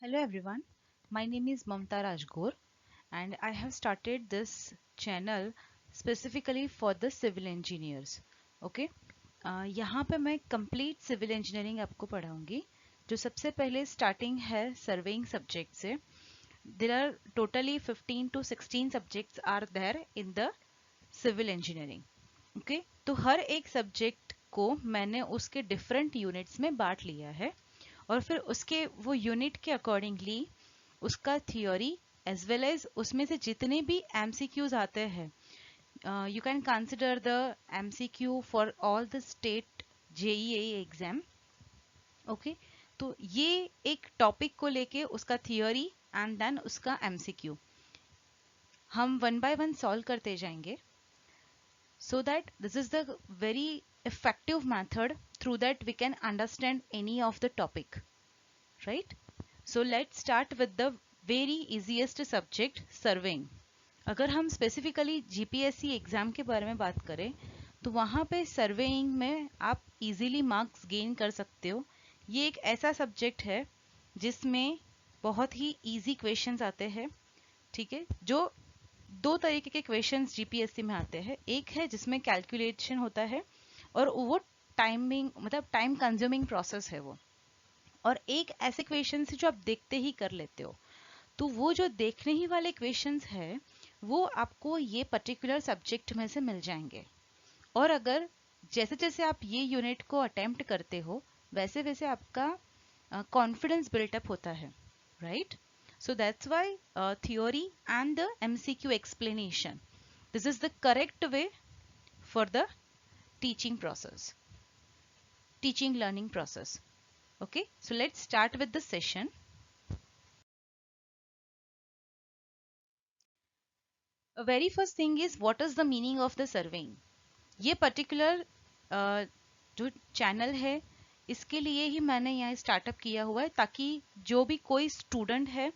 Hello everyone, my name is Mamta Rajgor and I have started this channel specifically for the civil engineers. Okay, यहाँ पे मैं complete civil engineering आपको पढ़ाऊंगी जो सबसे पहले starting है surveying subject से. There are totally 15 to 16 subjects are there in the civil engineering. Okay, तो हर एक subject को मैंने उसके different units में बांट लिया है और फिर उसके वो यूनिट के अकॉर्डिंगली उसका थियोरी एज वेल एज उसमें से जितने भी एमसीक्यूज आते हैं you can consider the MCQ for all the state JEE exam. Okay, तो ये एक टॉपिक को लेके उसका थियोरी एंड देन उसका एमसीक्यू हम वन बाय वन सॉल्व करते जाएंगे. So that this is the very effective method through that we can understand any of the topic, right? So let's start with the very easiest subject, surveying. अगर हम specifically GPSC exam के बारे में बात करें तो वहाँ पे सर्वेइंग में आप इजीली मार्क्स गेन कर सकते हो. ये एक ऐसा सब्जेक्ट है जिसमें बहुत ही इजी क्वेश्चंस आते हैं. ठीक है, जो दो तरीके के क्वेश्चंस जीपीएससी में आते हैं. एक है जिसमें कैलकुलेशन होता है और वो टाइमिंग मतलब टाइम कंज्यूमिंग प्रोसेस है वो, और एक ऐसे क्वेश्चन है जो आप देखते ही कर लेते हो. तो वो जो देखने ही वाले क्वेश्चंस है वो आपको ये पर्टिकुलर सब्जेक्ट में से मिल जाएंगे. और अगर जैसे जैसे आप ये यूनिट को अटेम्प्ट करते हो वैसे वैसे आपका कॉन्फिडेंस बिल्टअप होता है, right? So that's why theory and the MCQ explanation. This is the correct way for the teaching process, teaching learning process. Okay, so let's start with the session. A very first thing is what is the meaning of the surveying. ये particular जो channel है इसके लिए ही मैंने यहाँ startup किया हुआ है ताकि जो भी कोई स्टूडेंट है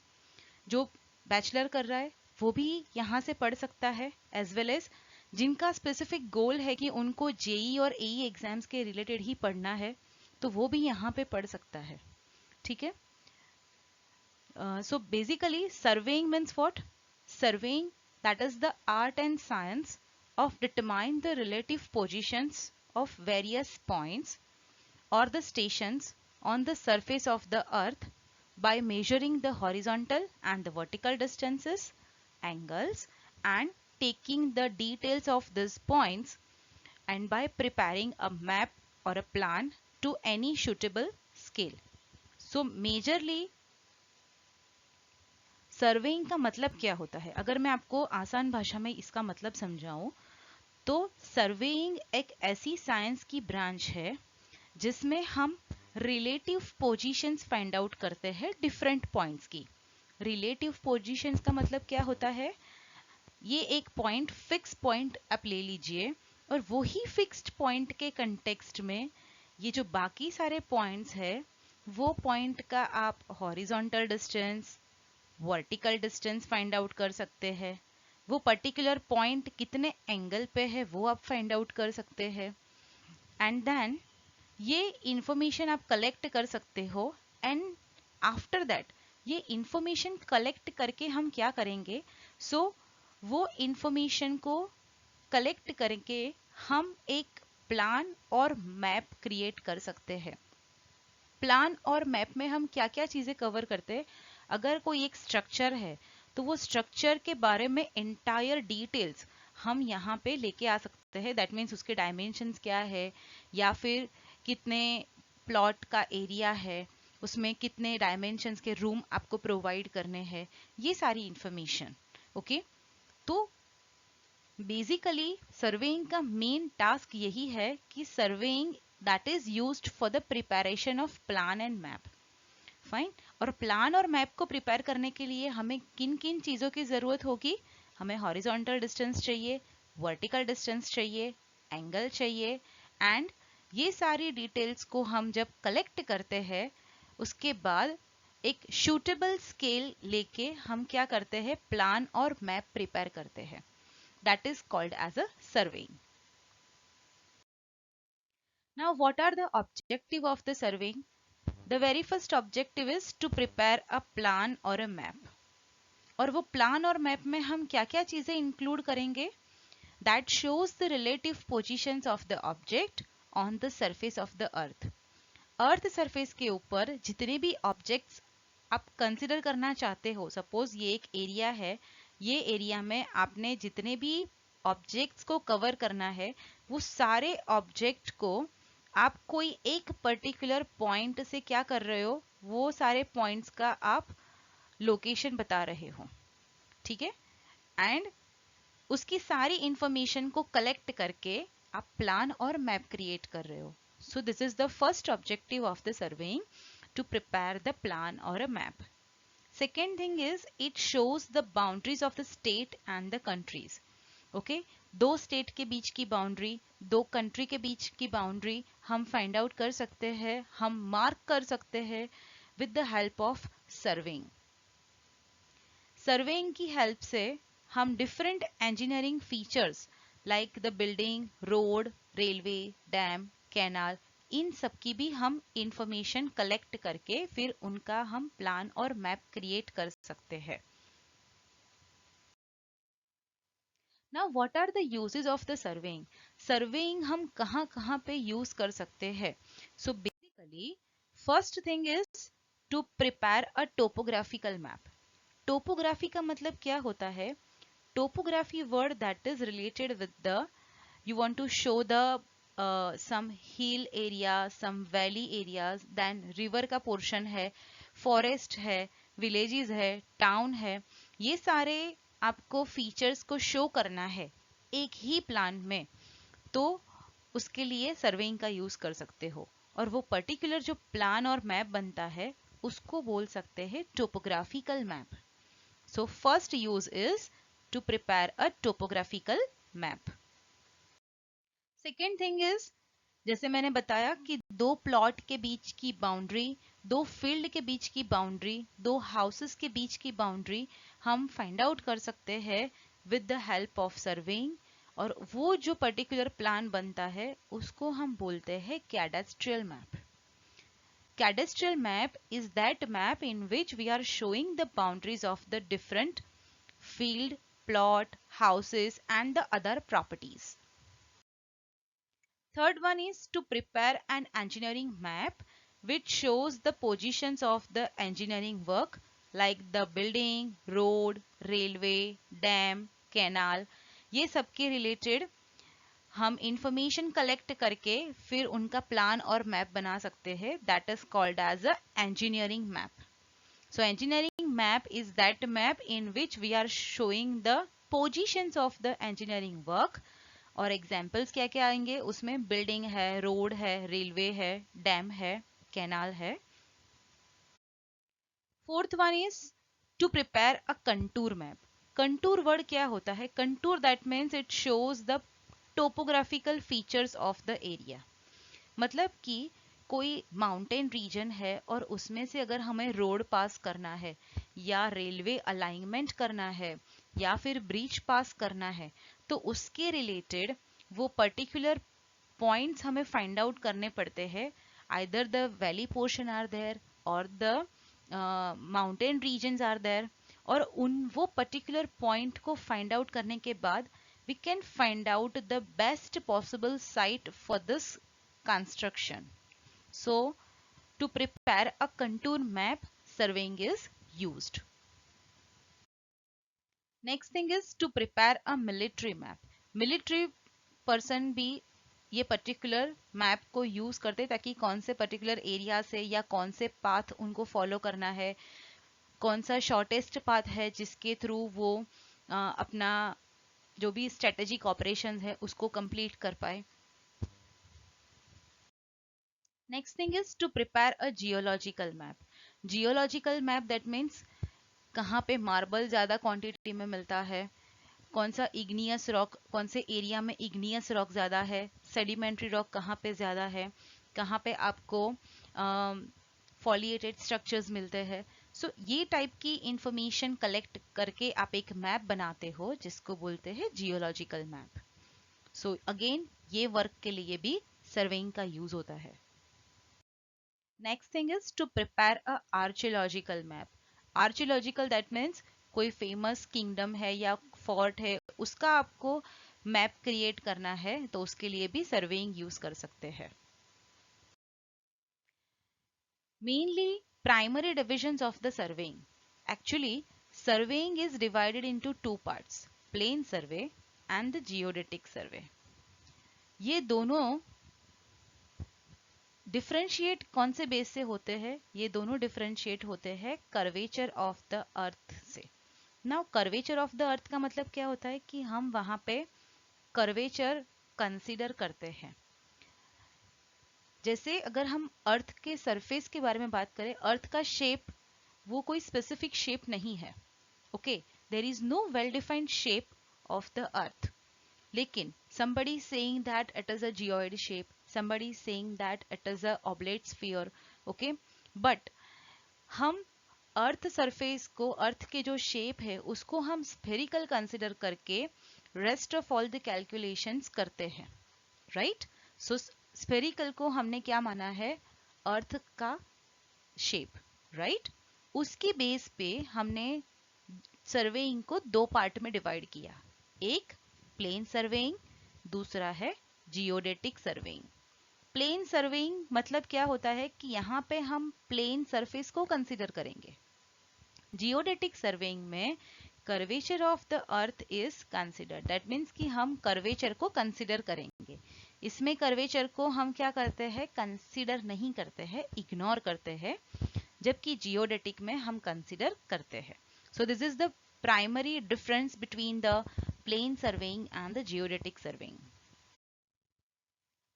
जो बैचलर कर रहा है वो भी यहाँ से पढ़ सकता है, एज वेल एज जिनका स्पेसिफिक गोल है कि उनको जेई और एई एग्जाम्स के रिलेटेड ही पढ़ना है तो वो भी यहाँ पे पढ़ सकता है. ठीक है, so basically surveying means what? Surveying, that is the art and science of determine the relative positions of various points or the stations on the surface of the earth by measuring the horizontal and the vertical distances, angles, and taking the details of these points, and by preparing a map or a plan to any suitable scale. So majorly surveying का मतलब क्या होता है? अगर मैं आपको आसान भाषा में इसका मतलब समझाऊं तो सर्वेइंग एक ऐसी साइंस की ब्रांच है जिसमें हम रिलेटिव पोजीशंस फाइंड आउट करते हैं डिफरेंट पॉइंट्स की. रिलेटिव पोजीशंस का मतलब क्या होता है? ये एक पॉइंट फिक्स पॉइंट आप ले लीजिए और वही फिक्स्ड पॉइंट के कंटेक्स्ट में ये जो बाकी सारे पॉइंट्स है वो पॉइंट का आप horizontal distance, vertical distance find out कर सकते हैं. वो पर्टिकुलर पॉइंट कितने एंगल पे है वो आप फाइंड आउट कर सकते हैं. एंड देन ये इंफॉर्मेशन आप कलेक्ट कर सकते हो. एंड आफ्टर दैट ये इंफॉर्मेशन कलेक्ट करके हम क्या करेंगे? सो वो इंफॉर्मेशन को कलेक्ट करके हम एक प्लान और मैप क्रिएट कर सकते हैं. प्लान और मैप में हम क्या क्या चीज़ें कवर करते हैं? अगर कोई एक स्ट्रक्चर है तो वो स्ट्रक्चर के बारे में एंटायर डिटेल्स हम यहाँ पे लेके आ सकते हैं. दैट मीन्स उसके डायमेंशंस क्या है, या फिर कितने प्लॉट का एरिया है, उसमें कितने डायमेंशंस के रूम आपको प्रोवाइड करने हैं, ये सारी इंफॉर्मेशन. ओके, तो बेसिकली सर्वेइंग का मेन टास्क यही है कि surveying that is used for the preparation of plan and map. Fine. और प्लान और मैप को प्रिपेयर करने के लिए हमें किन किन चीज़ों की ज़रूरत होगी? हमें हॉरिजॉन्टल डिस्टेंस चाहिए, वर्टिकल डिस्टेंस चाहिए, एंगल चाहिए. एंड ये सारी डिटेल्स को हम जब कलेक्ट करते हैं उसके बाद एक शूटेबल स्केल लेके हम क्या करते हैं? प्लान और मैप प्रिपेयर करते हैं. That is called as a surveying. Now what are the objective of the surveying? The very first objective is to prepare a plan और अ मैप। और वो प्लान और मैप में हम क्या क्या चीजें इंक्लूड करेंगे? That shows the relative positions of the object on the surface of the earth. Earth surface के ऊपर जितने भी ऑब्जेक्ट्स आप कंसिडर करना चाहते हो, सपोज ये एक एरिया है, ये एरिया में आपने जितने भी ऑब्जेक्ट्स को कवर करना है, वो सारे ऑब्जेक्ट को आप कोई एक पर्टिकुलर पॉइंट से क्या कर रहे हो, वो सारे पॉइंट्स का आप लोकेशन बता रहे हो, ठीक है। एंड उसकी सारी इंफॉर्मेशन को कलेक्ट करके आप प्लान और मैप क्रिएट कर रहे हो। सो this is the first objective of the surveying, to prepare the plan or a map. Second thing is it shows the boundaries of the state and the countries. Okay, दो state के बीच की boundary, दो country के बीच की boundary हम find out कर सकते हैं, हम मार्क कर सकते हैं with the help of surveying. Surveying की हेल्प से हम different engineering features like the building, road, railway, dam, canal, इन सब की भी हम इंफॉर्मेशन कलेक्ट करके फिर उनका हम प्लान और मैप क्रिएट कर सकते हैं। Now what are the uses of the surveying? Surveying हम कहाँ कहाँ पे यूज कर सकते हैं? So basically first thing is to prepare a topographical map. Topography का मतलब क्या होता है? Topography word that is related with the, you want to show the some hill area, some valley areas, then river का portion है, forest है, villages है, town है, ये सारे आपको features को show करना है एक ही प्लान में, तो उसके लिए सर्वेइंग का यूज कर सकते हो। और वो पर्टिकुलर जो प्लान और मैप बनता है उसको बोल सकते हैं topographical map. So first use is to prepare a topographical map. Second thing is, जैसे मैंने बताया कि दो प्लॉट के बीच की बाउंड्री, दो फील्ड के बीच की बाउंड्री, दो हाउसेस के बीच की बाउंड्री हम फाइंड आउट कर सकते हैं with the help of surveying. और वो जो पर्टिकुलर प्लान बनता है उसको हम बोलते हैं कैडेस्ट्रियल map. Cadastral map is that map in which we are showing the boundaries of the different field, plot, houses and the other properties. Third one is to prepare an engineering map which shows the positions of the engineering work like the building, road, railway, dam, canal. ये सबके related हम information collect करके फिर उनका plan और map बना सकते हैं, that is called as a engineering map. So engineering map is that map in which we are showing the positions of the engineering work. और एग्जाम्पल्स क्या क्या आएंगे उसमें? बिल्डिंग है, रोड है, रेलवे है, डैम है, कैनाल है। Fourth one is to prepare a contour map. Contour word क्या होता है? Contour that means it shows the topographical features of the area. मतलब कि कोई माउंटेन रीजन है और उसमें से अगर हमें रोड पास करना है या रेलवे अलाइनमेंट करना है या फिर ब्रिज पास करना है, तो उसके रिलेटेड वो पर्टिकुलर पॉइंट्स हमें फाइंड आउट करने पड़ते हैं। Either the valley portion are there और the mountain regions are there. और उन वो पर्टिकुलर पॉइंट को फाइंड आउट करने के बाद we can find out the best possible site for this construction. So to prepare a contour map, surveying is used. Next thing is to prepare a military map. Military person भी ये particular map को use करते ताकि कौन से particular area से या कौन से पाथ उनको फॉलो करना है, कौन सा शॉर्टेस्ट पाथ है जिसके थ्रू वो अपना जो भी स्ट्रेटेजिक ऑपरेशंस है उसको कंप्लीट कर पाए। Next thing is to prepare a geological map. Geological map that means कहाँ पे मार्बल ज़्यादा क्वांटिटी में मिलता है, कौन सा इग्नियस रॉक, कौन से एरिया में इग्नियस रॉक ज़्यादा है, सेडिमेंट्री रॉक कहाँ पे ज़्यादा है, कहाँ पे आपको फॉलिएटेड स्ट्रक्चर्स मिलते हैं। सो ये टाइप की इंफॉर्मेशन कलेक्ट करके आप एक मैप बनाते हो जिसको बोलते हैं जियोलॉजिकल मैप। सो अगेन ये वर्क के लिए भी सर्वेइंग का यूज होता है। Next thing is to prepare a archaeological map. Archaeological that means कोई फेमस किंगडम है या फोर्ट है, उसका आपको मैप क्रिएट करना है, तो उसके लिए भी सर्वेइंग यूज कर सकते हैं. Mainly primary divisions of the surveying. Actually, surveying is divided into two parts, plain survey and the geodetic survey. ये दोनों डिफरेंशिएट कौन से बेस से होते हैं? ये दोनों डिफरेंशिएट होते हैं कर्वेचर ऑफ द अर्थ से. नाउ कर्वेचर ऑफ द अर्थ का मतलब क्या होता है कि हम वहां पे कर्वेचर कंसीडर करते हैं. जैसे अगर हम अर्थ के सरफेस के बारे में बात करें, अर्थ का शेप वो कोई स्पेसिफिक शेप नहीं है. Okay, there is no well defined shape of the earth. लेकिन somebody saying that it is a geoid shape, somebody saying that it is a oblate sphere. okay, but हम earth surface को, अर्थ के जो shape है उसको हम spherical consider करके rest of all the calculations करते हैं. राइट, सो स्फेरिकल को हमने क्या माना है? अर्थ का शेप. राइट, उसकी बेस पे हमने सर्वेइंग को दो पार्ट में डिवाइड किया. एक प्लेन सर्वेइंग, दूसरा है जियोडेटिक सर्वेइंग. प्लेन सर्वेइंग मतलब क्या होता है कि यहाँ पे हम प्लेन सरफेस को कंसीडर करेंगे. जियोडेटिक सर्वेइंग में curvature of the earth is consider. That means कि हम कर्वेचर को कंसीडर करेंगे. इसमें कर्वेचर को हम क्या करते हैं? कंसीडर नहीं करते हैं, इग्नोर करते हैं. जबकि जियोडेटिक में हम कंसीडर करते हैं. So this is the primary difference between the plane surveying and the geodetic surveying.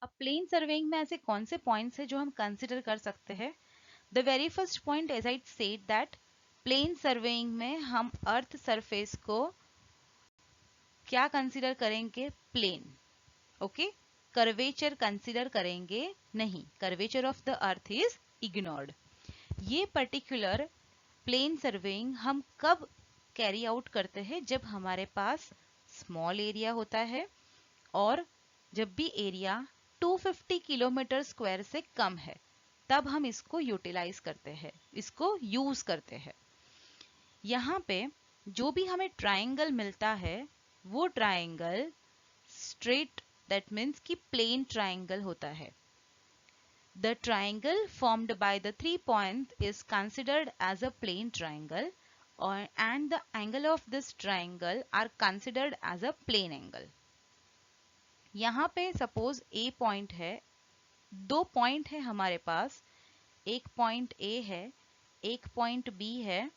अब प्लेन सर्वेइंग में ऐसे कौन से पॉइंट्स हैं जो हम कंसीडर कर सकते हैं? The very first point, as I said that plane surveying में हम अर्थ सरफेस को क्या कंसीडर करेंगे? प्लेन. ओके, कर्वेचर कंसीडर करेंगे नहीं. Curvature of the earth is ignored. ये पर्टिकुलर प्लेन सर्वेइंग हम कब कैरी आउट करते हैं? जब हमारे पास स्मॉल एरिया होता है और जब भी एरिया 250 किलोमीटर स्क्वायर से कम है, तब हम इसको यूटिलाइज करते हैं, इसको यूज करते हैं. यहाँ पे जो भी हमें ट्राइंगल मिलता है वो ट्राइंगल स्ट्रेट, दैट मीन्स कि प्लेन ट्राइंगल होता है. The triangle formed by the 3 points is considered as a plane triangle, and the angle of this triangle are considered as a plane angle. यहाँ पे suppose A point है, दो point है हमारे पास, एक पॉइंट A है, एक पॉइंट B है.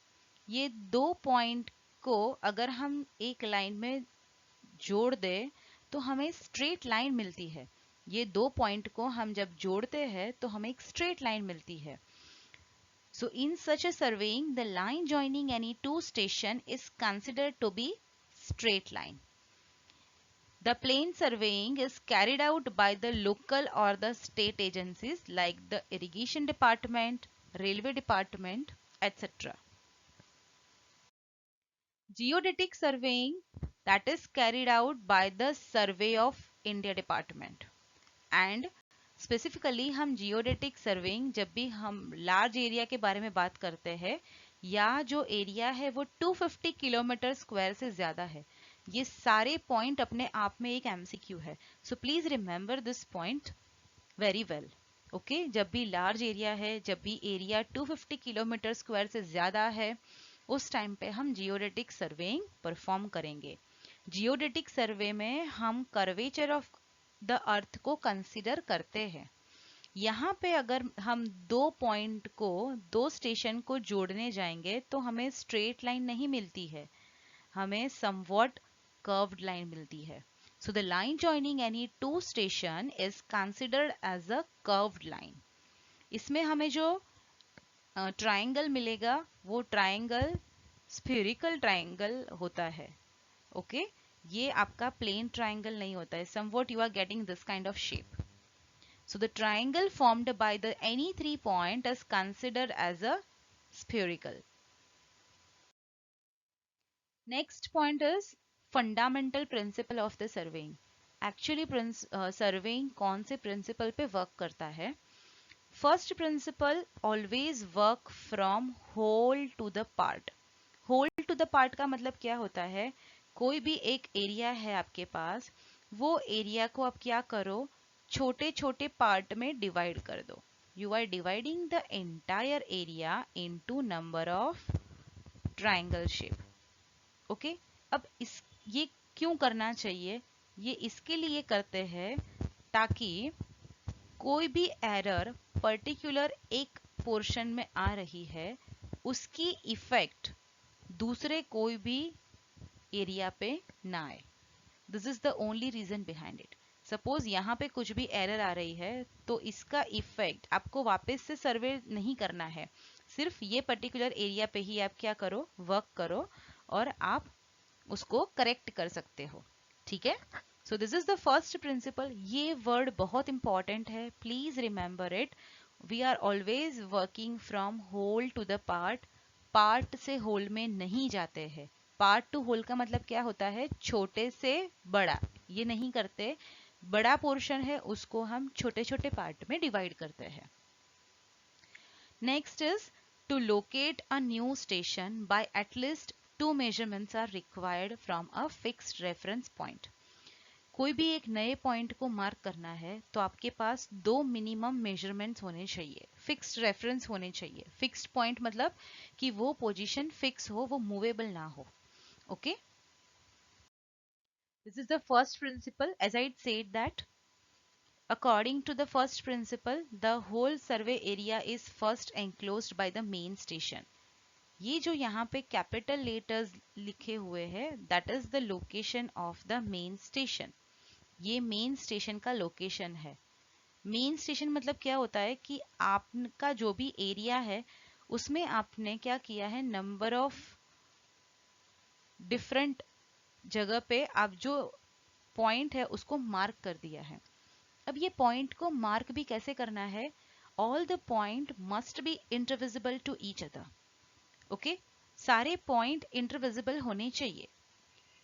ये दो पॉइंट को अगर हम एक लाइन में जोड़ दें तो हमें स्ट्रेट लाइन मिलती है. ये दो पॉइंट को हम जब जोड़ते हैं तो हमें एक स्ट्रेट लाइन मिलती है. So in such a surveying, the line joining any two station is considered to be straight line. The plane surveying is carried out by the local or the state agencies like the irrigation department, railway department, etc. Geodetic surveying, that is carried out by the Survey of India department. And specifically हम geodetic surveying जब भी हम large area के बारे में बात करते हैं या जो एरिया है वो 250 किलोमीटर स्क्वायर से ज्यादा है, ये सारे पॉइंट अपने आप में एक एमसीक्यू है. So please remember this point very well. Okay, जब भी लार्ज एरिया है, जब भी एरिया 250 किलोमीटर स्क्वायर से ज्यादा है, उस टाइम पे हम जियोडेटिक सर्वेइंग परफॉर्म करेंगे. जियोडेटिक सर्वे में हम कर्वेचर ऑफ द अर्थ को कंसिडर करते हैं. यहाँ पे अगर हम दो पॉइंट को, दो स्टेशन को जोड़ने जाएंगे तो हमें स्ट्रेट लाइन नहीं मिलती है, हमें समवॉट कर्व्ड लाइन मिलती है. So the line joining any two station is considered as a curved line. इसमें हमें जो ट्राइंगल मिलेगा वो ट्राइंगल स्फेरिकल ट्राइंगल होता है. ओके, ये आपका प्लेन ट्राइंगल नहीं होता है. somewhat you are getting this kind of shape. So the triangle formed by the any three point is considered as a spherical. Next point is fundamental principle of the surveying. Actually surveying कौन से principle पे work करता है? First principle always work from whole to the part. Whole to the part का मतलब क्या होता है, कोई भी एक एरिया है आपके पास, वो एरिया को आप क्या करो, छोटे छोटे पार्ट में डिवाइड कर दो। You are dividing the entire area into number of triangle shape. Okay, अब इस ये क्यों करना चाहिए, ये इसके लिए करते हैं ताकि कोई भी एरर पर्टिकुलर एक पोर्शन में आ रही है, उसकी इफेक्ट दूसरे कोई भी एरिया पे ना आए। This is the only reason behind it. Suppose यहाँ पे कुछ भी एरर आ रही है, तो इसका इफेक्ट आपको वापस से सर्वे नहीं करना है, सिर्फ ये पर्टिकुलर एरिया पे ही आप क्या करो, वर्क करो, और आप उसको करेक्ट कर सकते हो। ठीक है, so this is the first principle. ये वर्ड बहुत इंपॉर्टेंट है, please remember it. We are always working from whole to the part. Part से होल में नहीं जाते हैं। पार्ट टू होल का मतलब क्या होता है, छोटे से बड़ा, ये नहीं करते। बड़ा पोर्शन है उसको हम छोटे छोटे पार्ट में डिवाइड करते हैं। Next is to locate a new station by at least two measurements are required from a fixed reference point। कोई भी एक नए पॉइंट को मार्क करना है तो आपके पास दो मिनिमम मेजरमेंट्स होने चाहिए, फिक्स्ड रेफरेंस होने चाहिए। फिक्स्ड पॉइंट मतलब कि वो पोजीशन फिक्स हो, वो मूवेबल ना हो। Okay, this is the first principle. As I said that according to the first principle, the whole survey area is first enclosed by the main station। ये जो यहाँ पे कैपिटल लेटर्स लिखे हुए हैं, that is the location of the main station. ये main station का location है। मेन स्टेशन मतलब क्या होता है कि आपका जो भी एरिया है उसमें आपने क्या किया है, नंबर ऑफ डिफरेंट जगह पे आप जो पॉइंट है उसको मार्क कर दिया है। अब ये पॉइंट को मार्क भी कैसे करना है, all the point must be intervisible to each other. Okay, सारे पॉइंट इंटरविजिबल होने चाहिए।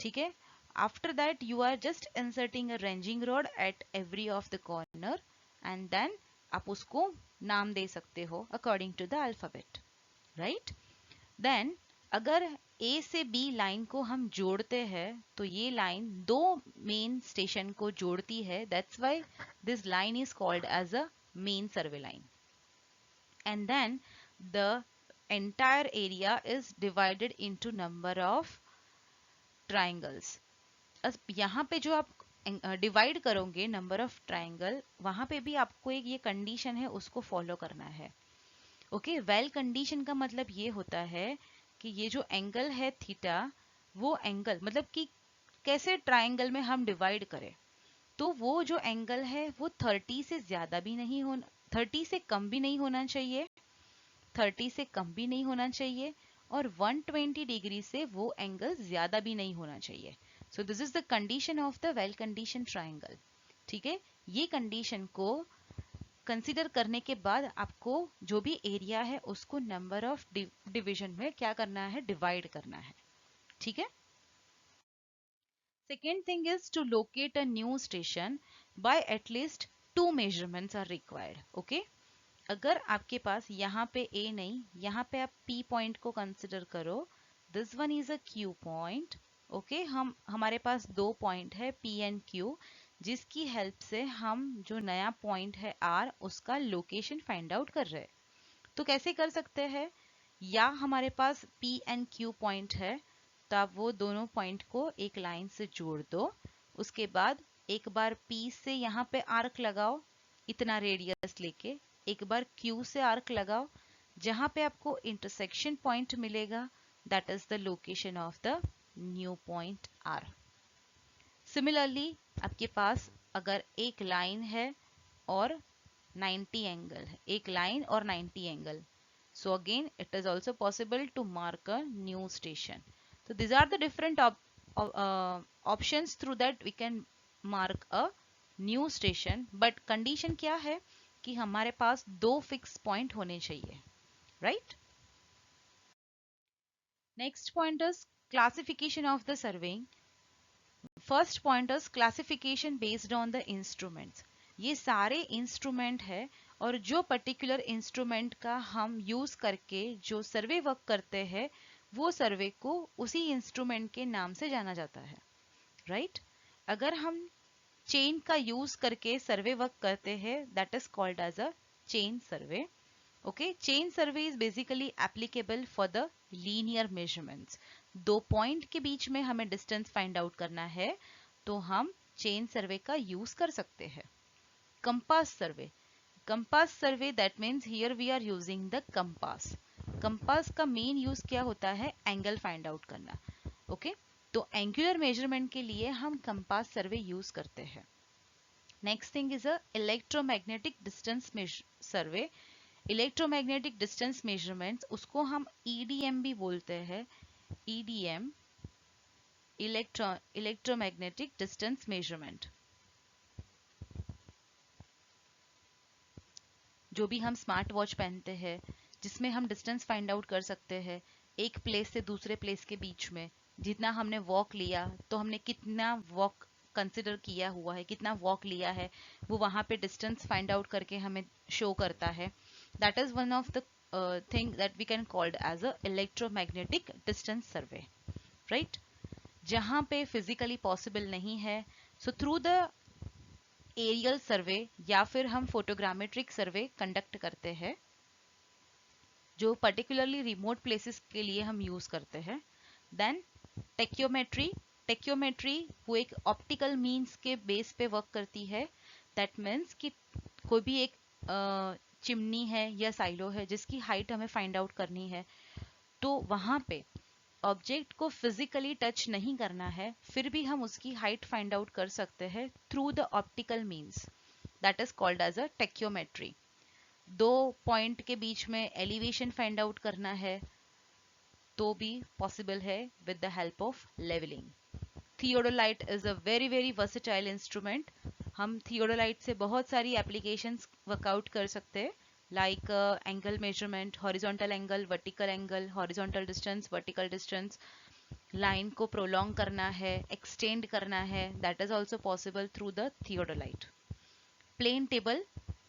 ठीक है, after that you are just inserting a ranging rod at every of the corner and then आप उसको नाम दे सकते हो according to the alphabet, right. Then अगर ए से बी लाइन को हम जोड़ते हैं तो ये लाइन दो मेन स्टेशन को जोड़ती है, that's why this line is called as a main survey line. And then the entire area is divided into number of triangles। अब यहाँ पे जो आप डिवाइड करोगे नंबर ऑफ ट्राइंगल, वहां पे भी आपको एक ये कंडीशन है उसको फॉलो करना है। ओके, वेल कंडीशन का मतलब ये होता है कि ये जो एंगल है थीटा, वो एंगल मतलब कि कैसे ट्राइंगल में हम डिवाइड करें, तो वो जो एंगल है वो 30 से ज्यादा भी नहीं होना, 30 से कम भी नहीं होना चाहिए, 30 से कम भी नहीं होना चाहिए, और 120 डिग्री से वो एंगल ज्यादा भी नहीं होना चाहिए। सो this is the condition of the well condition triangle. ठीक है, ये कंडीशन को कंसीडर करने के बाद आपको जो भी एरिया है उसको नंबर ऑफ डिवीजन में क्या करना है, डिवाइड करना है। ठीक है, second thing is to locate a new station by at least two measurements are required. Okay, अगर आपके पास यहाँ पे ए नहीं, यहाँ पे आप पी पॉइंट को कंसिडर करो, this one is a Q point. Okay, हम हमारे पास दो पॉइंट है पी एंड क्यू, जिसकी हेल्प से हम जो नया पॉइंट है आर, उसका लोकेशन फाइंड आउट कर रहे हैं। तो कैसे कर सकते हैं, या हमारे पास पी एंड क्यू पॉइंट है तो आप वो दोनों पॉइंट को एक लाइन से जोड़ दो। उसके बाद एक बार पी से यहाँ पे आर्क लगाओ, इतना रेडियस लेके, एक बार क्यू से आर्क लगाओ, जहां पे आपको इंटरसेक्शन पॉइंट मिलेगा, that is the location of the new point R. Similarly आपके पास अगर एक लाइन है और 90 एंगल है, एक लाइन और 90 angle, so again it is also possible to mark a new station। so these are the different options through that we can mark a new station, but condition क्या है कि हमारे पास दो फिक्स पॉइंट होने चाहिए, right. Next point is classification of the surveying. First point is classification based on the instruments. ये सारे instrument है और जो पर्टिकुलर इंस्ट्रूमेंट का हम यूज करके जो सर्वे वर्क करते हैं वो सर्वे को उसी इंस्ट्रूमेंट के नाम से जाना जाता है, राइट? अगर हम चेन का यूज करके सर्वे वर्क करते हैं that is called as a chain survey. Okay, chain survey is basically applicable for the linear measurements. दो पॉइंट के बीच में हमें डिस्टेंस फाइंड आउट करना है तो हम चेन सर्वे का यूज कर सकते हैं. Compass survey. Compass survey that means here we are using the compass. Compass का मेन यूज क्या होता है? एंगल फाइंड आउट करना. ओके, तो एंगुलर मेजरमेंट के लिए हम कंपास सर्वे यूज करते हैं. Next thing is a electromagnetic distance survey. Electromagnetic distance measurements उसको हम ईडीएम भी बोलते हैं. EDM, electromagnetic distance measurement. जो भी हम स्मार्ट वॉच पहनते हैं जिसमें हम डिस्टेंस फाइंड आउट कर सकते हैं एक प्लेस से दूसरे प्लेस के बीच में. जितना हमने वॉक लिया तो हमने कितना वॉक कंसिडर किया हुआ है, कितना वॉक लिया है, वो वहां पे डिस्टेंस फाइंड आउट करके हमें शो करता है. That is one of the thing that we can called as a electromagnetic distance survey, right? जहां पे फिजिकली पॉसिबल नहीं है so through the aerial survey या फिर हम फोटोग्रामेट्रिक सर्वे कंडक्ट करते हैं जो पर्टिकुलरली रिमोट प्लेसेस के लिए हम यूज करते हैं. Then tacheometry. टेक्योमेट्री वो एक ऑप्टिकल मीन्स के बेस पे वर्क करती है. दैट मीन्स कि कोई भी एक चिमनी है या साइलो है जिसकी हाइट हमें फाइंड आउट करनी है तो वहां पे ऑब्जेक्ट को फिजिकली टच नहीं करना है फिर भी हम उसकी हाइट फाइंड आउट कर सकते हैं through the optical means. That is called as a tacheometry. दो पॉइंट के बीच में एलिवेशन फाइंड आउट करना है तो भी पॉसिबल है with the help of levelling. Theodolite is a very very versatile instrument. हम थियोडोलाइट से बहुत सारी एप्लीकेशंस वर्कआउट कर सकते हैं like angle measurement, horizontal angle, vertical angle, horizontal distance, vertical distance. Line को प्रोलॉन्ग करना है, एक्सटेंड करना है, that is also possible through the theodolite. Plane table.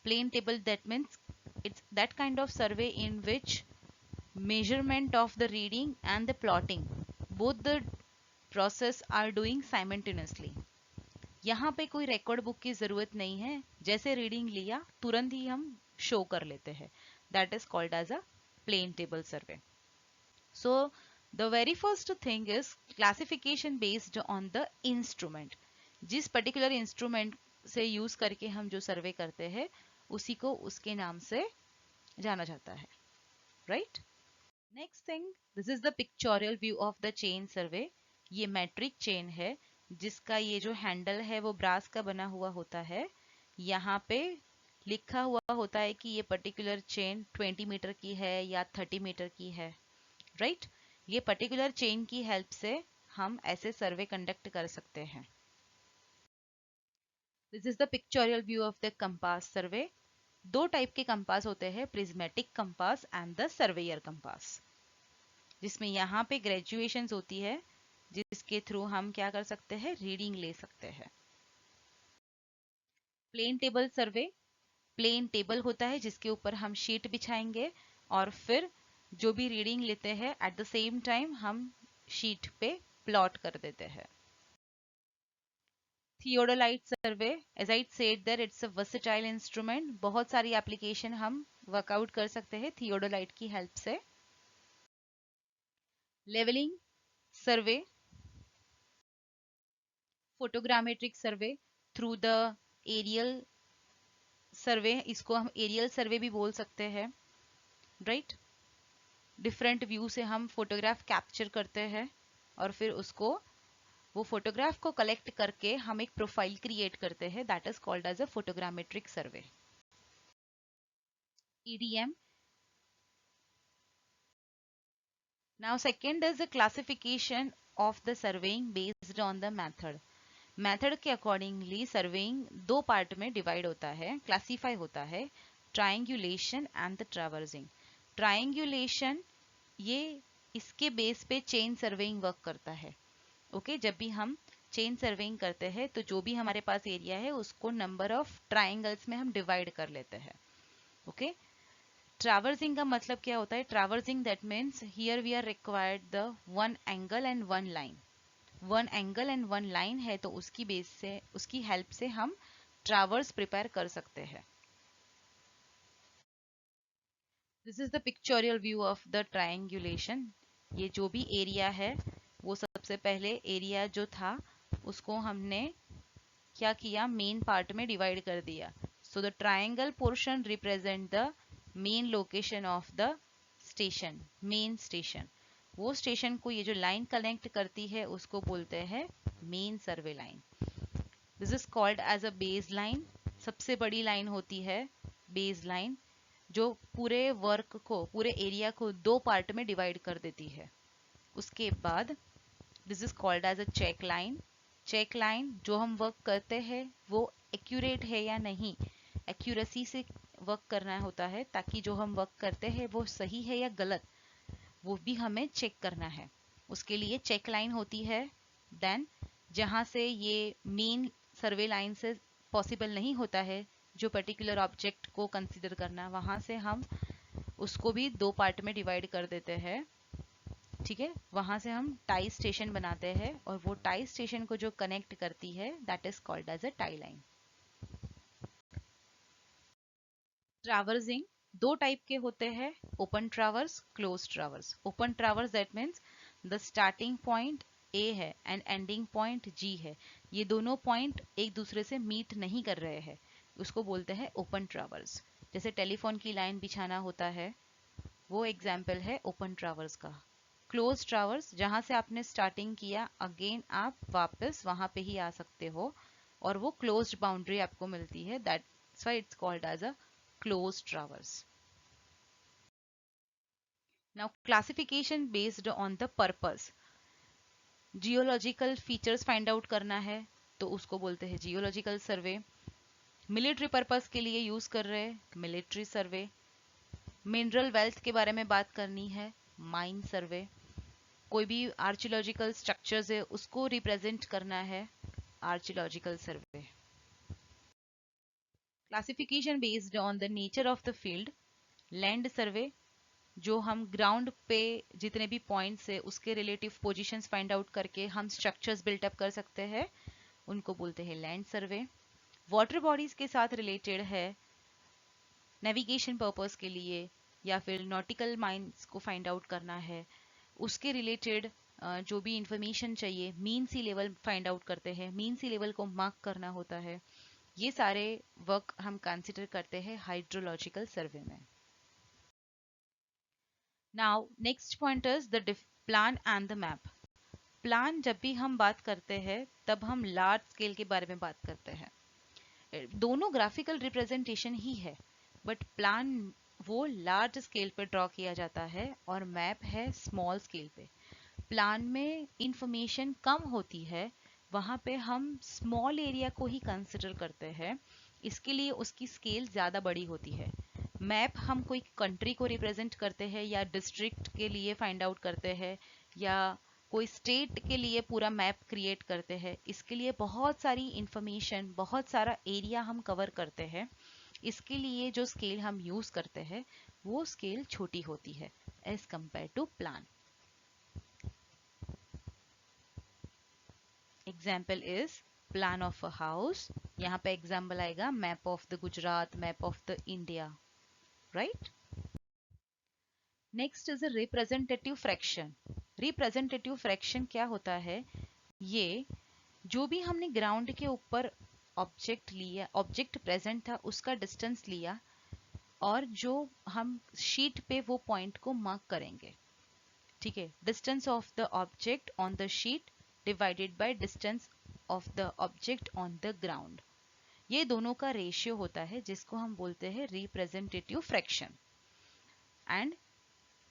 Plane table that means it's that kind of survey in which measurement of the reading and the plotting both the process are doing simultaneously. यहाँ पे कोई record book की जरूरत नहीं है, जैसे reading लिया तुरंत ही हम शो कर लेते हैं. That is called as a plane table survey. So the very first thing is classification based on the instrument. जिस पर्टिकुलर इंस्ट्रूमेंट से यूज करके हम जो सर्वे करते हैं उसी को उसके नाम से जाना जाता है, right? Next thing, this is the pictorial view of the chain survey. ये मैट्रिक चेन है जिसका ये जो हैंडल है वो ब्रास का बना हुआ होता है. यहाँ पे लिखा हुआ होता है कि ये पर्टिकुलर चेन 20 मीटर की है या 30 मीटर की है, राइट? ये पर्टिकुलर चेन की हेल्प से हम ऐसे सर्वे कंडक्ट कर सकते हैं. This is the pictorial view of the compass सर्वे. दो टाइप के कंपास होते हैं, prismatic compass and the surveyor compass, जिसमें यहाँ पे ग्रेजुएशंस होती है जिसके थ्रू हम क्या कर सकते हैं, रीडिंग ले सकते हैं. Plane table survey. Plane table होता है जिसके ऊपर हम शीट बिछाएंगे और फिर जो भी रीडिंग लेते हैं एट द सेम टाइम हम शीट पे प्लॉट कर देते हैं. Theodolite survey, as I said that it's a versatile instrument. बहुत सारी एप्लीकेशन हम वर्कआउट कर सकते हैं थियोडोलाइट की हेल्प से. Levelling survey, photogrammetric survey through the aerial survey. इसको हम एरियल सर्वे भी बोल सकते हैं, राइट? डिफरेंट व्यू से हम फोटोग्राफ कैप्चर करते हैं और फिर उसको वो फोटोग्राफ को कलेक्ट करके हम एक प्रोफाइल क्रिएट करते हैं. That is called as a photogrammetric survey. EDM. Now second is the classification of the surveying based on the method. Method के अकॉर्डिंगली सर्वेइंग दो पार्ट में डिवाइड होता है, क्लासीफाई होता है. Triangulation and the traversing. Triangulation ये इसके base पे चेन सर्वेइंग वर्क करता है. ओके, जब भी हम चेन सर्वेइंग करते हैं तो जो भी हमारे पास एरिया है उसको नंबर ऑफ ट्राइंगल्स में हम डिवाइड कर लेते हैं. ओके। ट्रैवर्सिंग का मतलब क्या होता है? Traversing that means here we are required the one angle and one line. One angle and one line है तो उसकी बेस से, उसकी हेल्प से हम ट्रैवर्स प्रिपेयर कर सकते हैं। This is the pictorial view of the triangulation. ये जो भी एरिया है, वो सबसे पहले एरिया जो था उसको हमने क्या किया, मेन पार्ट में डिवाइड कर दिया। So the triangle portion represent the main location of the station, main station. वो स्टेशन को ये जो लाइन कनेक्ट करती है उसको बोलते हैं main survey line. This is called as a base line. सबसे बड़ी लाइन होती है बेस लाइन, जो पूरे वर्क को, पूरे एरिया को दो पार्ट में डिवाइड कर देती है। उसके बाद this is called as a check line. Check line, जो हम वर्क करते हैं वो एक्यूरेट है या नहीं, एक्यूरेसी से वर्क करना होता है, ताकि जो हम वर्क करते हैं वो सही है या गलत, वो भी हमें चेक करना है। उसके लिए चेक लाइन होती है। देन जहां से ये मेन सर्वे लाइन से पॉसिबल नहीं होता है जो पर्टिकुलर ऑब्जेक्ट को कंसीडर करना, वहां से हम उसको भी दो पार्ट में डिवाइड कर देते हैं। ठीक है, वहां से हम टाई स्टेशन बनाते हैं और वो टाई स्टेशन को जो कनेक्ट करती है that is called as a tie line. Traversing दो टाइप के होते हैं, open traverse, close traverse. Open traverse that means the starting point A है एंड एंडिंग पॉइंट जी है, ये दोनों पॉइंट एक दूसरे से मीट नहीं कर रहे हैं, उसको बोलते हैं ओपन ट्रैवर्स। जैसे टेलीफोन की लाइन बिछाना होता है, वो एग्जाम्पल है ओपन ट्रैवर्स का। क्लोज ट्रैवर्स, जहां से आपने स्टार्टिंग किया अगेन आप वापस वहां पे ही आ सकते हो और वो क्लोज्ड बाउंड्री आपको मिलती है, that's why it's called as a closed traverse. Now classification based on the purpose. Geological features find out करना है तो उसको बोलते हैं जियोलॉजिकल सर्वे। मिलिट्री पर्पस के लिए यूज कर रहे हैं, मिलिट्री सर्वे। मिनरल वेल्थ के बारे में बात करनी है, माइन सर्वे। कोई भी आर्कियोलॉजिकल स्ट्रक्चर्स है उसको रिप्रेजेंट करना है, archaeological survey. Classification based on the nature of the field, land survey, जो हम ग्राउंड पे जितने भी पॉइंट्स है उसके रिलेटिव पोजीशंस फाइंड आउट करके हम स्ट्रक्चर्स बिल्टअप कर सकते हैं, उनको बोलते हैं लैंड सर्वे। वाटर बॉडीज के साथ रिलेटेड है, नेविगेशन पर्पस के लिए या फिर नॉटिकल माइंस को फाइंड आउट करना है, उसके रिलेटेड जो भी इंफॉर्मेशन चाहिए, मीन सी लेवल फाइंड आउट करते हैं, मीन सी लेवल को मार्क करना होता है, ये सारे वर्क हम कंसिडर करते हैं हाइड्रोलॉजिकल सर्वे में। Now next point is the plan and the map. Plan जब भी हम बात करते हैं तब हम लार्ज स्केल के बारे में बात करते हैं, दोनों ग्राफिकल रिप्रेजेंटेशन ही है, बट प्लान वो लार्ज स्केल पे ड्रॉ किया जाता है और मैप है स्मॉल स्केल पे। प्लान में इंफॉर्मेशन कम होती है, वहां पे हम स्मॉल एरिया को ही कंसिडर करते हैं, इसके लिए उसकी स्केल ज़्यादा बड़ी होती है। मैप हम कोई कंट्री को रिप्रेजेंट करते हैं या डिस्ट्रिक्ट के लिए फाइंड आउट करते हैं या कोई स्टेट के लिए पूरा मैप क्रिएट करते हैं, इसके लिए बहुत सारी इंफॉर्मेशन, बहुत सारा एरिया हम कवर करते हैं, इसके लिए जो स्केल हम यूज करते हैं वो स्केल छोटी होती है as compare to plan. Example is plan of a house, यहाँ पे एग्जाम्पल आएगा map of the Gujarat, map of the India, right. Next is a representative fraction. Representative fraction क्या होता है? ये जो भी हमने ग्राउंड के ऊपर ऑब्जेक्ट लिया, ऑब्जेक्ट प्रेजेंट था उसका डिस्टेंस लिया और जो हम शीट पे वो पॉइंट को मार्क करेंगे, ठीक है, distance of the object on the sheet divided by distance of the object on the ground, ये दोनों का रेशियो होता है जिसको हम बोलते हैं रिप्रेजेंटेटिव फ्रैक्शन। एंड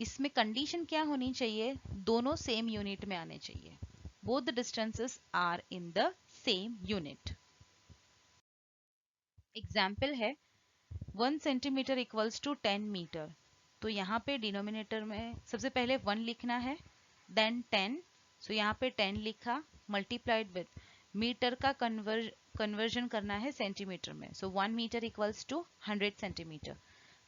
इसमें कंडीशन क्या होनी चाहिए? दोनों सेम यूनिट में आने चाहिए, both the distances are in the same unit. Example है 1 सेंटीमीटर इक्वल्स टू 10 मीटर, तो यहाँ पे डिनोमिनेटर में सबसे पहले 1 लिखना है, देन 10, सो यहाँ पे 10 लिखा, मल्टीप्लाइड विद मीटर का कन्वर्जन करना है सेंटीमीटर में, सो 1 मीटर इक्वल्स टू 100 सेंटीमीटर,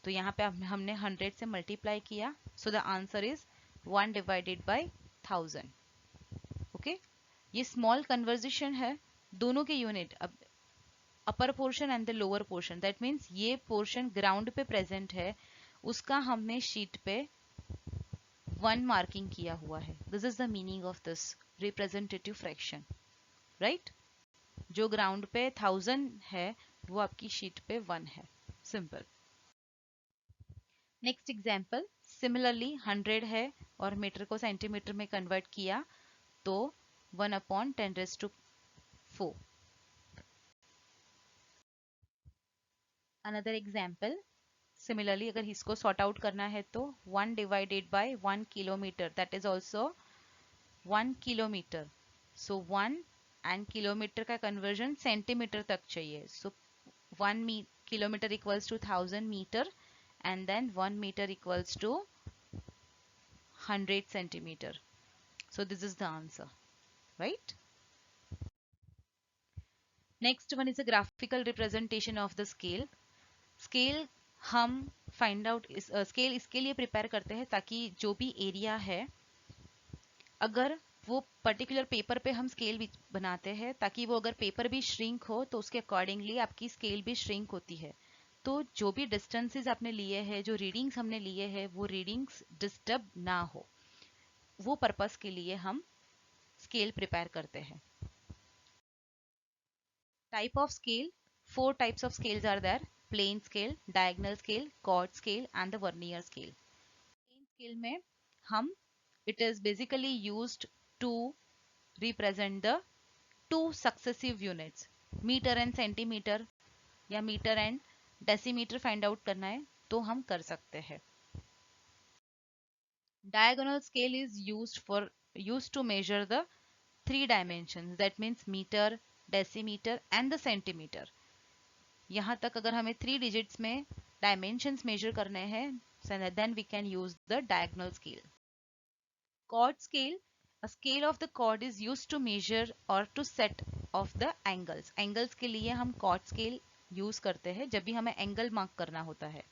तो यहाँ पे हमने 100 से मल्टीप्लाई किया, so the answer is 1 divided bye 1000। Okay, ये स्मॉल कन्वर्जेशन है, दोनों के यूनिट, अब upper portion and the lower portion, that means ये पोर्शन ग्राउंड पे प्रेजेंट है, उसका हमने शीट पे 1 मार्किंग किया हुआ है। This is the meaning of this representative fraction, right. जो ग्राउंड पे 1000 है वो आपकी शीट पे 1 है, सिंपल। नेक्स्ट एग्जाम्पल, सिमिलरली 100 है और मीटर को सेंटीमीटर में कन्वर्ट किया तो 1/10⁴। अनदर एग्जाम्पल, सिमिलरली अगर इसको सॉर्ट आउट करना है तो 1 divided by 1 kilometre, that is also 1 kilometre. So 1 and kilometre का कन्वर्जन सेंटीमीटर तक चाहिए, so 1 kilometre equals to 1000 metre and then 1 meter equals to 100 centimeter. So this is the answer, right? Next one is a graphical representation of the scale. Scale हम find out scale इसके लिए prepare करते हैं ताकि जो भी area है, अगर वो पर्टिकुलर पेपर पे हम स्केल बनाते हैं ताकि वो अगर पेपर भी श्रिंक हो तो उसके अकॉर्डिंगली आपकी स्केल भी श्रिंक होती है। तो जो भी डिस्टेंसेस आपने लिए हैं, जो रीडिंग्स हमने लिए हैं, वो रीडिंग्स डिस्टर्ब ना हो, वो पर्पस के लिए हम स्केल प्रिपेयर करते हैं। Type of scale, 4 types of scales are there: plain scale, diagonal scale, chord scale and the vernier scale. Plain scale में हम, it is basically used to represent the 2 successive units, metre and centimetre या metre and decimetre find out करना है तो हम कर सकते हैं। Diagonal scale is used to measure the 3 dimensions, that means meter, decimeter and the centimeter. यहाँ तक अगर हमें 3 digits में dimensions measure करने हैं, then we can use the diagonal scale. Chord scale, a scale of the chord is used to measure or to set of the angles. Angles के लिए हम chord scale यूज करते हैं जब भी हमें एंगल मार्क करना होता है।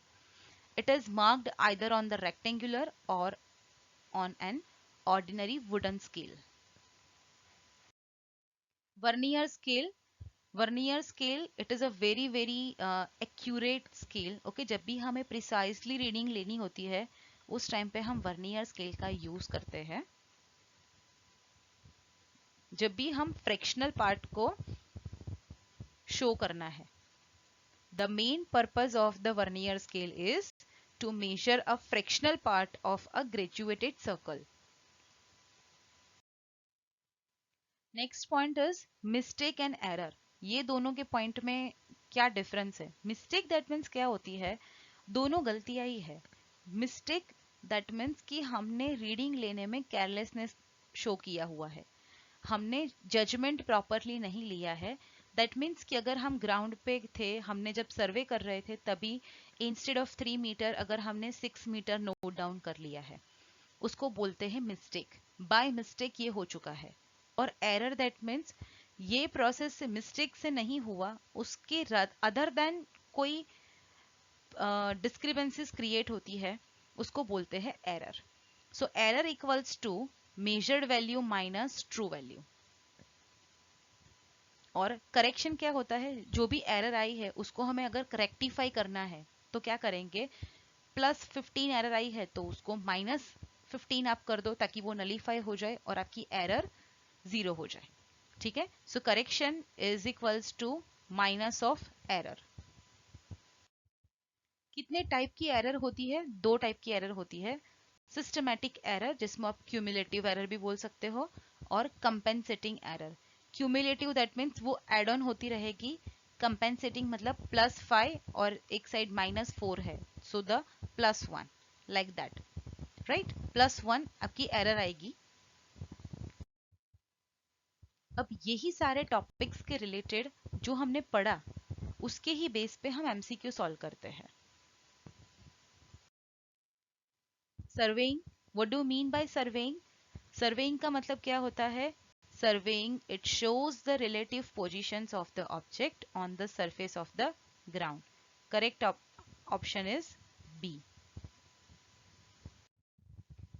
It is marked either on the rectangular or on an ordinary wooden scale. Vernier scale, vernier scale, it is a very very accurate scale. Okay, जब भी हमें प्रिसाइजली रीडिंग लेनी होती है उस टाइम पे हम वर्नियर स्केल का यूज करते हैं। जब भी हम फ्रैक्शनल पार्ट को शो करना है, the main purpose of the vernier scale is to measure a fractional part of a graduated circle. Next point is mistake and error. ये दोनों के पॉइंट में क्या डिफरेंस है? मिस्टेक दैट मीन्स क्या होती है, दोनों गलतियां ही है। मिस्टेक दैट मीन्स कि हमने रीडिंग लेने में केयरलेसनेस शो किया हुआ है, हमने जजमेंट प्रॉपरली नहीं लिया है। दैट मीन्स कि अगर हम ग्राउंड पे थे, हमने जब सर्वे कर रहे थे तभी इंस्टेड ऑफ 3 मीटर अगर हमने 6 मीटर नोट डाउन कर लिया है, उसको बोलते हैं मिस्टेक। बाय मिस्टेक ये हो चुका है। और एरर दैट मीन्स ये प्रोसेस से मिस्टेक से नहीं हुआ, उसके अदर देन कोई डिस्क्रिपेंसीज क्रिएट होती है, उसको बोलते हैं error. So error equals to measured value minus true value. और करेक्शन क्या होता है, जो भी एरर आई है उसको हमें अगर करेक्टिफाई करना है तो क्या करेंगे, +15 एरर आई है तो उसको -15 आप कर दो ताकि वो नलीफाई हो जाए और आपकी एरर 0 हो जाए। ठीक है, so correction is equals to minus of error. कितने टाइप की एरर होती है? 2 टाइप की एरर होती है। सिस्टमैटिक एरर, जिसमें आप क्यूमुलेटिव एरर भी बोल सकते हो, और compensating error. Cumulative that means वो एड ऑन होती रहेगी, कंपेंसेटिंग मतलब +5 और एक साइड -4 है, so the +1 like that, right. +1 आपकी एरर आएगी। अब यही सारे टॉपिक्स के रिलेटेड जो हमने पढ़ा उसके ही बेस पे हम एमसीक्यू सॉल्व करते हैं। Surveying, what do mean by surveying? Surveying का मतलब क्या होता है? Surveying, it shows the relative positions of the object on the surface of the ground. Correct option is B.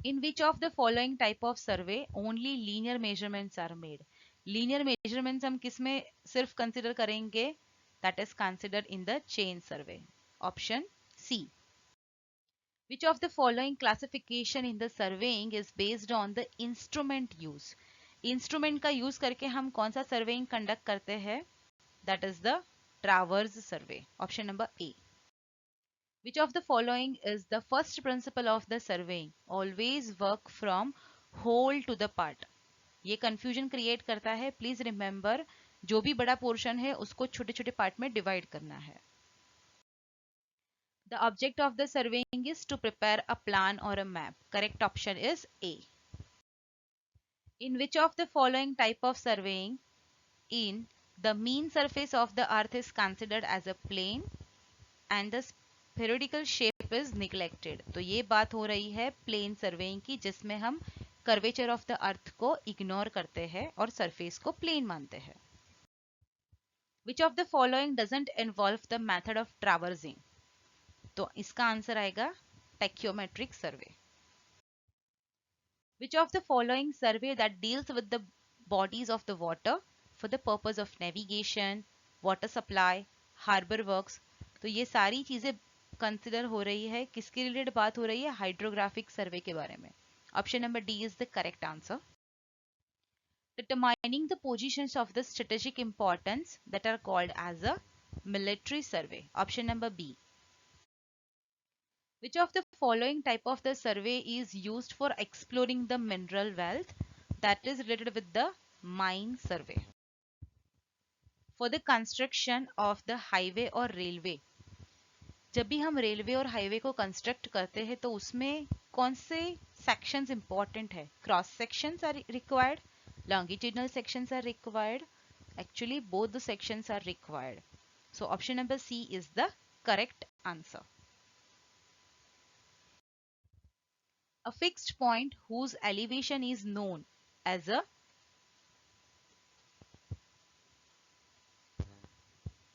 In which of the following type of survey only linear measurements are made? Linear measurements हम किस में सिर्फ consider करेंगे? That is considered in the chain survey. Option C. Which of the following classification in the surveying is based on the instrument use? Instrument का use करके हम कौन सा surveying conduct करते हैं? That is the traverse survey. Option number A. Which of the following is the first principle of the surveying? Always work from whole to the part. ये confusion create करता है. Please remember, जो भी बड़ा portion है उसको छोटे छोटे part में divide करना है. The object of the surveying is to prepare a plan or a map. Correct option is A. In which of the following type of surveying in the mean surface of the earth is considered as a plane and the spherical shape is neglected? तो ये बात हो रही है plane surveying की जिसमें हम curvature of the अर्थ को इग्नोर करते हैं और सरफेस को प्लेन मानते हैं. Which of the following doesn't involve the method of traversing? तो इसका आंसर आएगा टैक्योमेट्रिक सर्वे. Which of the following survey that deals with the bodies of the water for the purpose of navigation, water supply, harbor works? तो ये सारी चीजें consider हो रही है. किसके रिलेटेड बात हो रही है? हाइड्रोग्राफिक सर्वे के बारे में. Option number D is the correct answer. Determining the positions of the strategic importance that are called as a military survey. Option number B. Which of the following type of the survey is used for exploring the mineral wealth? That is related with the mine survey. For the construction of the highway or railway, जब भी हम railway और highway को construct करते हैं तो उसमें कौन से सेक्शंस इंपॉर्टेंट है? Cross sections are required, longitudinal sections are required. Actually both the sections are required. So option number C is the correct answer. A fixed point whose elevation is known as a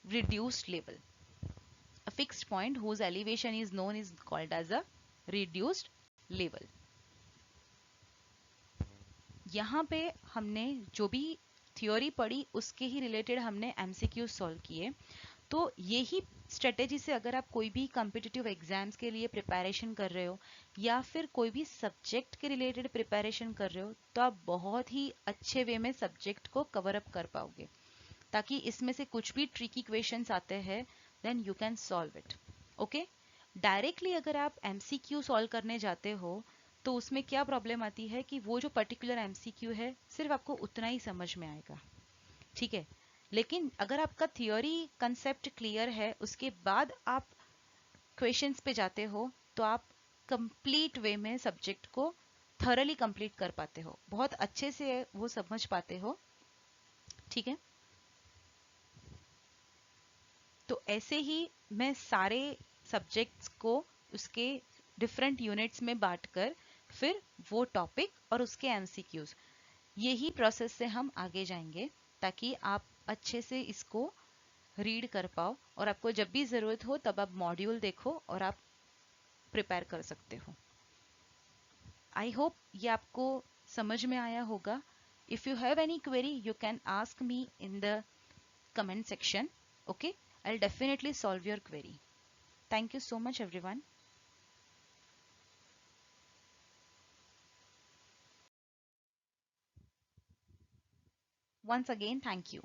reduced level. A fixed point whose elevation is known is called as a reduced level. यहाँ पे हमने जो भी theory पढ़ी उसके ही related हमने MCQ solve किए. तो यही स्ट्रेटेजी से अगर आप कोई भी कॉम्पिटिटिव एग्जाम्स के लिए प्रिपरेशन कर रहे हो या फिर कोई भी सब्जेक्ट के रिलेटेड प्रिपरेशन कर रहे हो तो आप बहुत ही अच्छे वे में सब्जेक्ट को कवर अप कर पाओगे. ताकि इसमें से कुछ भी ट्रिकी क्वेश्चंस आते हैं then you can solve it. Okay, directly अगर आप एमसीक्यू सॉल्व करने जाते हो तो उसमें क्या प्रॉब्लम आती है कि वो जो पर्टिकुलर एमसीक्यू है सिर्फ आपको उतना ही समझ में आएगा. ठीक है, लेकिन अगर आपका थियोरी कंसेप्ट क्लियर है उसके बाद आप क्वेश्चंस पे जाते हो तो आप कंप्लीट वे में सब्जेक्ट को थरली कंप्लीट कर पाते हो, बहुत अच्छे से वो समझ पाते हो. ठीक है, तो ऐसे ही मैं सारे सब्जेक्ट्स को उसके डिफरेंट यूनिट्स में बांटकर फिर वो टॉपिक और उसके एमसीक्यूज यही प्रोसेस से हम आगे जाएंगे ताकि आप अच्छे से इसको रीड कर पाओ और आपको जब भी ज़रूरत हो तब आप मॉड्यूल देखो और आप प्रिपेयर कर सकते हो. आई होप ये आपको समझ में आया होगा. If you have any query you can ask me in the comment section. Okay, I'll definitely solve your query. Thank you so much everyone. Once again, thank you.